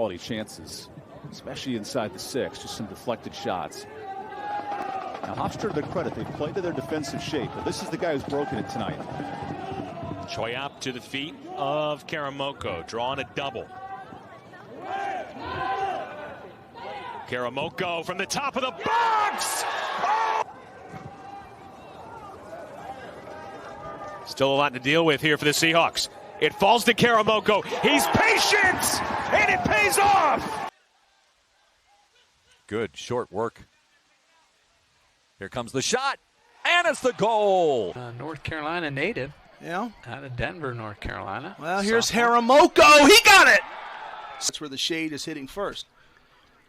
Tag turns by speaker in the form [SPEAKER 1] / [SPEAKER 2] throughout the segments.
[SPEAKER 1] quality chances, especially inside the 6, just some deflected shots. Now, Hofstra, to their credit, they've played to their defensive shape, but this is the guy who's broken it tonight.
[SPEAKER 2] Choyap to the feet of Karamoko, drawing a double. Karamoko from the top of the box! Oh! Still a lot to deal with here for the Seahawks. It falls to Karamoko. He's patient, and it pays off!
[SPEAKER 3] Good short work. Here comes the shot, and it's the goal.
[SPEAKER 4] North Carolina native.
[SPEAKER 5] Yeah.
[SPEAKER 4] Out of Denver, North Carolina.
[SPEAKER 5] Well, here's Karamoko. He got it! That's where the shade is hitting first.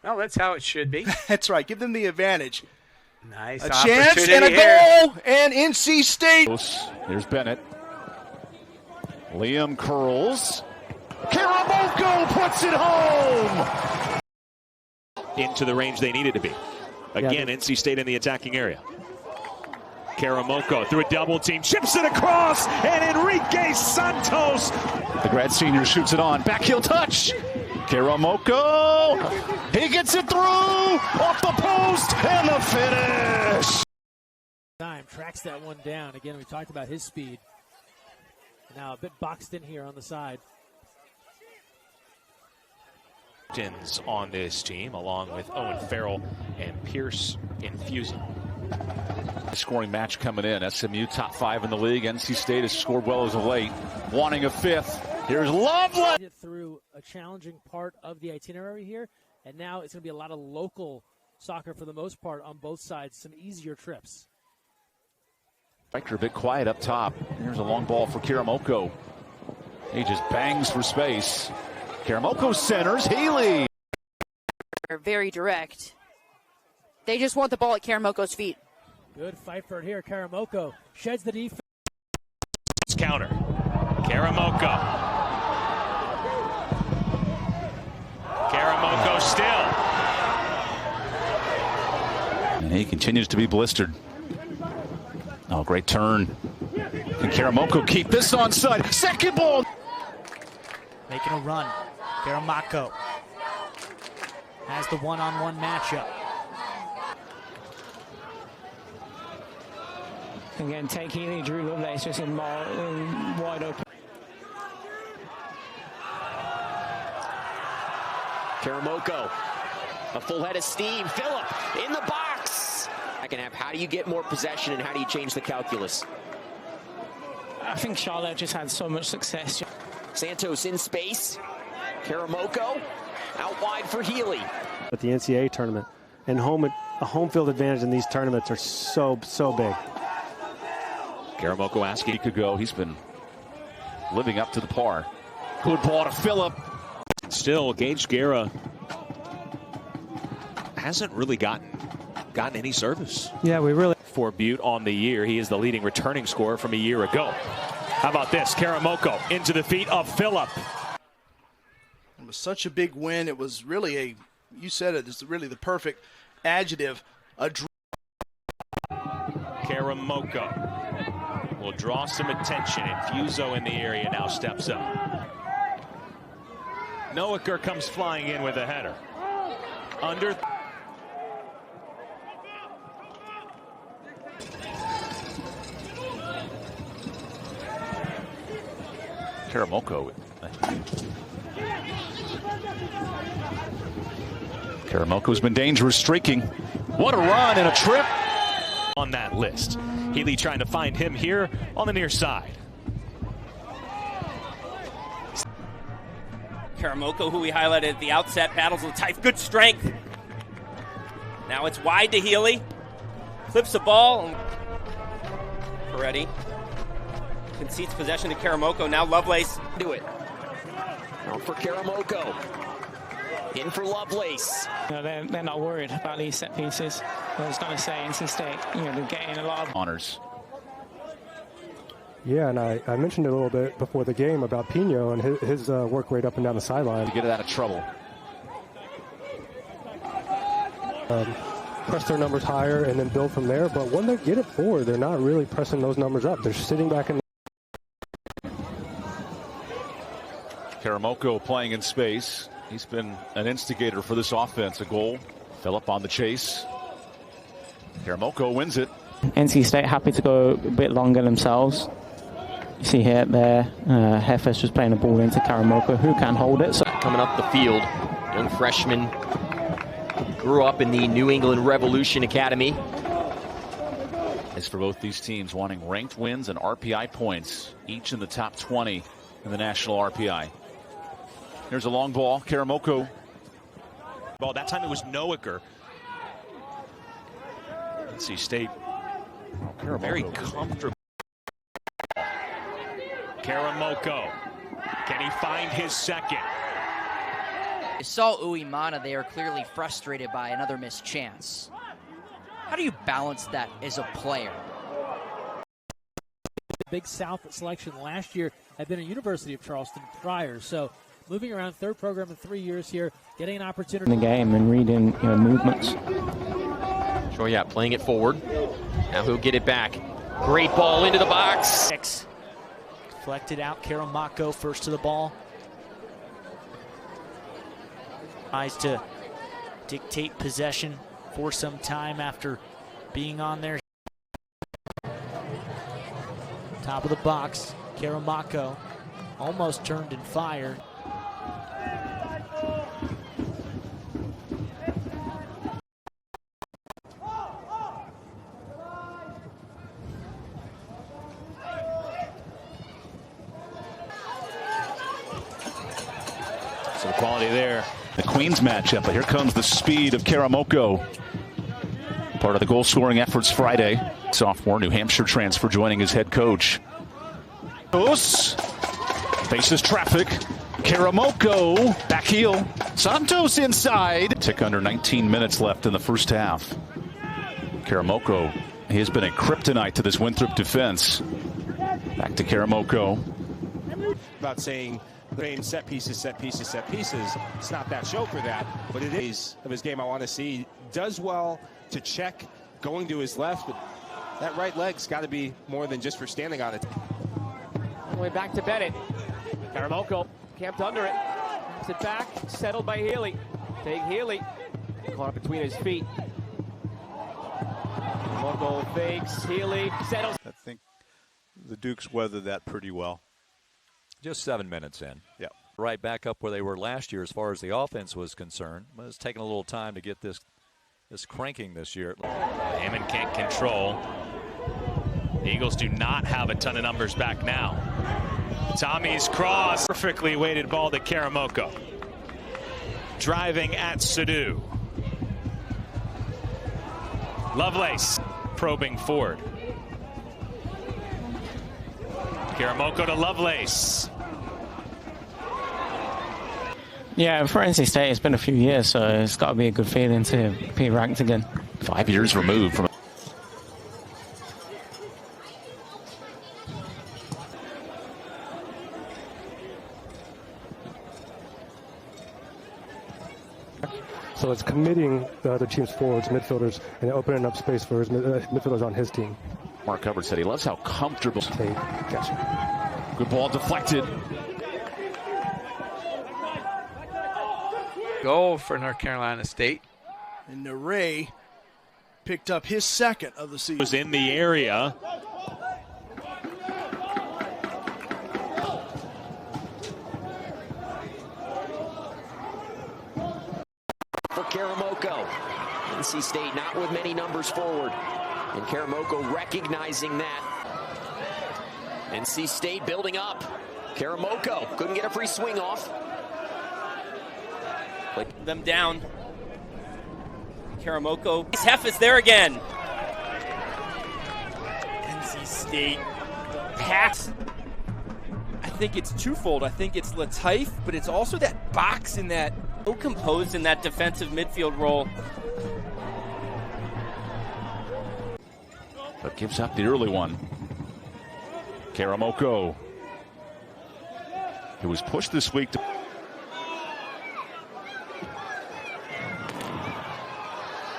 [SPEAKER 4] Well, that's how it should be.
[SPEAKER 5] That's right. Give them the advantage.
[SPEAKER 4] Nice
[SPEAKER 5] a chance and a goal, and NC State.
[SPEAKER 1] There's Bennett. Liam curls. Karamoko puts it home!
[SPEAKER 2] Into the range they needed to be. Again, NC State in the attacking area. Karamoko through a double team, chips it across, and Enrique Santos.
[SPEAKER 1] The grad senior shoots it on. Back heel touch. Karamoko. He gets it through. Off the post, and the finish.
[SPEAKER 6] Time tracks that one down. Again, we talked about his speed. Now a bit boxed in here on the side.
[SPEAKER 2] On this team, along with Owen Farrell and Pierce infusing.
[SPEAKER 1] Scoring match coming in. SMU top 5 in the league. NC State has scored well as of late, wanting a 5th. Here's Loveland.
[SPEAKER 6] Through a challenging part of the itinerary here, and now it's going to be a lot of local soccer for the most part on both sides. Some easier trips.
[SPEAKER 1] Spectre a bit quiet up top. Here's a long ball for Karamoko. He just bangs for space. Karamoko centers. Healy.
[SPEAKER 7] They're very direct. They just want the ball at Karamoko's feet.
[SPEAKER 6] Good fight for it here. Karamoko sheds the defense.
[SPEAKER 2] Counter. Karamoko. Karamoko still.
[SPEAKER 1] And he continues to be blistered. Oh, great turn. And Karamoko keep this onside. Second ball.
[SPEAKER 8] Making a run. Karamoko has the one-on-one matchup.
[SPEAKER 9] Again, take Healy, Drew Lovelace just in wide open.
[SPEAKER 10] Karamoko, a full head of steam. Phillip in the box. Second half, how do you get more possession and how do you change the calculus?
[SPEAKER 9] I think Charlotte just had so much success.
[SPEAKER 10] Santos in space. Karamoko out wide for Healy.
[SPEAKER 11] At the NCAA tournament, and a home field advantage in these tournaments are so big.
[SPEAKER 2] Karamoko asking.
[SPEAKER 1] He could go. He's been living up to the par. Good ball to Phillip.
[SPEAKER 2] Still, Gage Guerra hasn't really gotten any service.
[SPEAKER 11] Yeah, we really.
[SPEAKER 2] For Butte on the year, he is the leading returning scorer from a year ago. How about this? Karamoko into the feet of Phillip.
[SPEAKER 5] It was such a big win. It was really you said it, it's really the perfect adjective.
[SPEAKER 2] Karamoko will draw some attention, and Fuso in the area now steps up. Noaker comes flying in with a header. Under.
[SPEAKER 1] Karamoko. Karamoko's been dangerous streaking. What a run and a trip.
[SPEAKER 2] On that list. Healy trying to find him here on the near side.
[SPEAKER 12] Karamoko, who we highlighted at the outset, battles with tight, good strength. Now it's wide to Healy. Clips the ball. Peretti concedes possession to Karamoko. Now Lovelace.
[SPEAKER 10] Do it. Out for Karamoko. In for Lovelace.
[SPEAKER 9] They're not worried about these set pieces. I was going to say NC State, they're getting a lot of
[SPEAKER 1] honors.
[SPEAKER 11] Yeah, and I mentioned it a little bit before the game about Pino and his work rate up and down the sideline.
[SPEAKER 1] To get it out of trouble.
[SPEAKER 11] Press their numbers higher and then build from there. But when they get it forward, they're not really pressing those numbers up. They're sitting back in.
[SPEAKER 1] Karamoko playing in space. He's been an instigator for this offense. A goal. Phillip on the chase. Karamoko wins it.
[SPEAKER 9] NC State happy to go a bit longer themselves. You see here, there, Hefes just playing the ball into Karamoko, who can hold it. So
[SPEAKER 10] coming up the field, young freshman, grew up in the New England Revolution Academy.
[SPEAKER 1] As for both these teams, wanting ranked wins and RPI points, each in the top 20 in the national RPI. Here's a long ball, Karamoko.
[SPEAKER 2] Ball, that time it was Noaker. NC State very comfortable. Karamoko, can he find his second?
[SPEAKER 13] I saw Uemana. They are clearly frustrated by another missed chance. How do you balance that as a player?
[SPEAKER 6] Big South selection last year had been at University of Charleston prior, so moving around, third program in 3 years here, getting an opportunity
[SPEAKER 9] in the game and reading movements.
[SPEAKER 10] Sure, yeah, playing it forward. Now he'll get it back. Great ball into the box.
[SPEAKER 8] Deflected out. Karamoko first to the ball. Tries to dictate possession for some time after being on there. Top of the box. Karamoko almost turned and fired.
[SPEAKER 1] So the quality there. The Queens matchup, but here comes the speed of Karamoko. Part of the goal-scoring efforts Friday. Sophomore, New Hampshire transfer joining his head coach. Faces traffic. Karamoko, back heel. Santos inside. Tick under 19 minutes left in the first half. Karamoko, he has been a kryptonite to this Winthrop defense. Back to Karamoko.
[SPEAKER 14] About saying set pieces, set pieces, set pieces. It's not that show for that, but it is of his game I want to see. Does well to check going to his left, but that right leg's got to be more than just for standing on it.
[SPEAKER 12] All the way back to Bennett. Karamoko camped under it. Pass it back, settled by Healy. Take Healy. Caught up between his feet. Karamoko fakes, Healy settles.
[SPEAKER 15] I think the Dukes weathered that pretty well.
[SPEAKER 3] Just 7 minutes in.
[SPEAKER 15] Yeah.
[SPEAKER 3] Right back up where they were last year as far as the offense was concerned. But it's taken a little time to get this cranking this year.
[SPEAKER 2] Hammond can't control. The Eagles do not have a ton of numbers back now. Tommy's cross. Perfectly weighted ball to Karamoko. Driving at Sadu. Lovelace probing forward. Karamoko to Lovelace.
[SPEAKER 9] Yeah, for NC State, it's been a few years, so it's got to be a good feeling to be ranked again.
[SPEAKER 1] 5 years removed from.
[SPEAKER 11] So it's committing the other team's forwards, midfielders, and opening up space for his midfielders on his team.
[SPEAKER 1] Mark Hubbard said he loves how comfortable.
[SPEAKER 11] Gotcha.
[SPEAKER 1] Good ball deflected.
[SPEAKER 4] Goal for North Carolina State.
[SPEAKER 5] And Ray picked up his second of the season.
[SPEAKER 2] Was in the area.
[SPEAKER 10] For Karamoko. NC State not with many numbers forward. And Karamoko recognizing that. NC State building up. Karamoko couldn't get a free swing off.
[SPEAKER 12] Put them down. Karamoko. Hef is there again. NC State pass. I think it's twofold. I think it's Latif, but it's also that box in that. So composed in that defensive midfield role.
[SPEAKER 1] But gives up the early one. Karamoko, who was pushed this week to.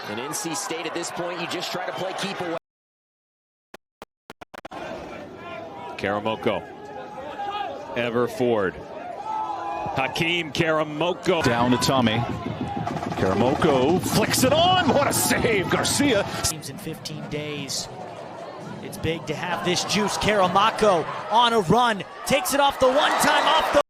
[SPEAKER 10] And NC State at this point, you just try to play keep away.
[SPEAKER 2] Karamoko. Ever Ford. Hakim Karamoko.
[SPEAKER 1] Down to Tommy. Karamoko flicks it on. What a save, Garcia.
[SPEAKER 8] Teams in 15 days. It's big to have this juice. Karamoko on a run. Takes it off the one time off the.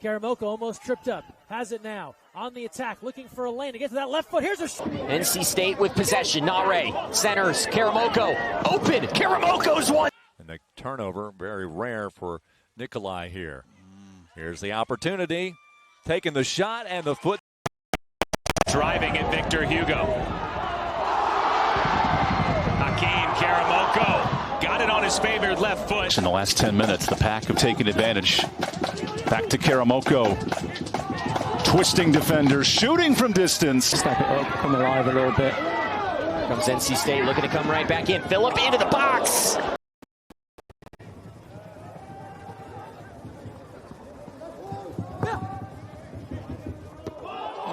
[SPEAKER 6] Karamoko almost tripped up. Has it now. On the attack. Looking for a lane to get to that left foot. Here's her.
[SPEAKER 10] NC State with possession. Nare centers. Karamoko open. Karamoko's one.
[SPEAKER 3] And the turnover, very rare for Nikolai here. Here's the opportunity. Taking the shot and the foot.
[SPEAKER 2] Driving at Victor Hugo. Hakim Karamoko got it on his favored left foot.
[SPEAKER 1] In the last 10 minutes, the Pack have taken advantage. Back to Karamoko. Twisting defenders, shooting from distance.
[SPEAKER 9] Step it up, come alive a little bit.
[SPEAKER 10] Comes NC State looking to come right back in. Phillip into the box.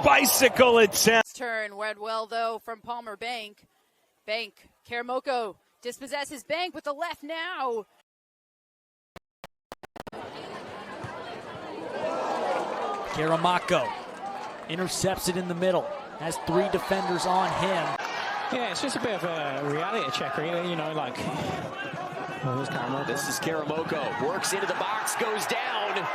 [SPEAKER 2] Bicycle attempt.
[SPEAKER 7] Turn went well, though, from Palmer Bank. Karamoko dispossesses Bank with the left now.
[SPEAKER 8] Karamoko intercepts it in the middle. Has 3 defenders on him.
[SPEAKER 9] Yeah, it's just a bit of a reality check, really. You know, like. Oh, there's Karamoko.
[SPEAKER 10] This is Karamoko. Works into the box, goes down.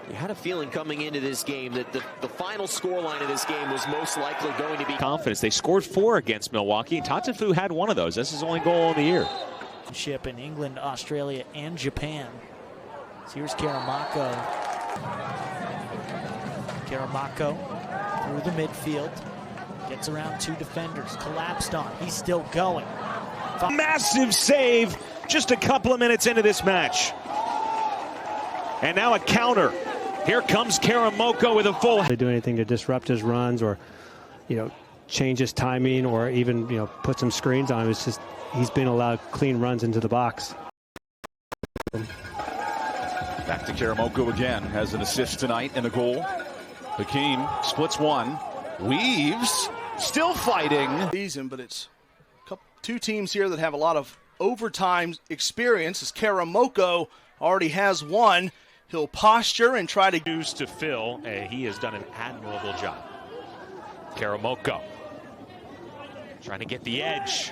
[SPEAKER 10] You had a feeling coming into this game that the final scoreline of this game was most likely going to be
[SPEAKER 2] Confidence. They scored 4 against Milwaukee. Tatafu had one of those. That's his only goal in the year.
[SPEAKER 8] Ship in England, Australia, and Japan. So here's Karamoko. Karamoko through the midfield. Gets around 2 defenders. Collapsed on. He's still going.
[SPEAKER 2] Massive save just a couple of minutes into this match. And now a counter. Here comes Karamoko with a full.
[SPEAKER 11] They do anything to disrupt his runs or, you know, change his timing or even, you know, put some screens on him. It's just he's been allowed clean runs into the box.
[SPEAKER 1] Back to Karamoko again. Has an assist tonight and a goal. Hakim splits one. Weaves. Still fighting.
[SPEAKER 5] Season, but it's 2 teams here that have a lot of overtime experience. As Karamoko already has one. He'll posture and try to
[SPEAKER 2] use to Phil. He has done an admirable job. Karamoko trying to get the edge.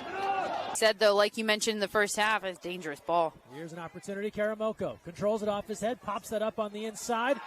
[SPEAKER 7] Said, though, like you mentioned in the first half, it's a dangerous ball.
[SPEAKER 6] Here's an opportunity. Karamoko controls it off his head, pops that up on the inside.